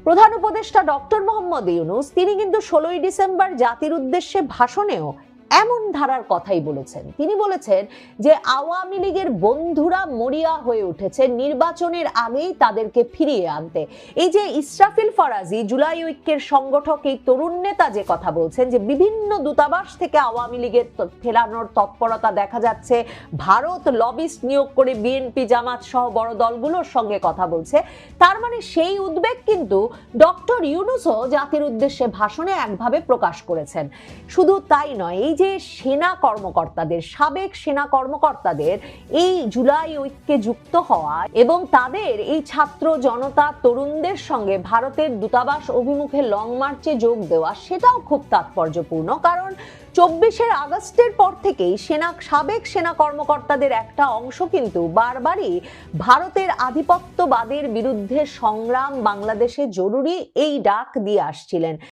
প্রধান উপদেষ্টা ডক্টর মোহাম্মদ ইউনূস তিনি কিন্তু 16ই ডিসেম্বর জাতির উদ্দেশ্যে ভাষণেও এমন ধারার কথাই বলেছেন। তিনি বলেছেন যে আওয়ামী লীগের বন্ধুরা মরিয়া হয়ে উঠেছে নির্বাচনের আগেই তাদেরকে ফিরিয়ে আনতে। এই যে ইসরাফিল ফরাজি জুলাই ঐক্যের সংগঠক এই তরুণ নেতা যে কথা বলছেন যে বিভিন্ন দূতাবাস থেকে আওয়ামী লীগের ফেরানোর তৎপরতা দেখা যাচ্ছে, ভারত লবিস্ট নিয়োগ করে বিএনপি জামাত সহ বড় দলগুলোর সঙ্গে কথা বলছে, তার মানে সেই উদ্বেগ কিন্তু ডক্টর ইউনূসও জাতির উদ্দেশ্যে ভাষণে একভাবে প্রকাশ করেছেন। শুধু তাই নয়, এই যে সেনা কর্মকর্তাদের, সাবেক সেনা কর্মকর্তাদের এই জুলাই ঐক্যে যুক্ত হওয়া এবং তাদের এই ছাত্র জনতা তরুণদের সঙ্গে ভারতের দূতাবাস অভিমুখে লং মার্চে যোগ দেওয়া, সেটাও খুব তাৎপর্যপূর্ণ। কারণ 24শে আগস্টের পর থেকেই সাবেক সেনা কর্মকর্তাদের একটা অংশ কিন্তু বারবারই ভারতের আধিপত্যবাদের বিরুদ্ধে সংগ্রাম বাংলাদেশে জরুরি এই ডাক দিয়ে আসছিলেন।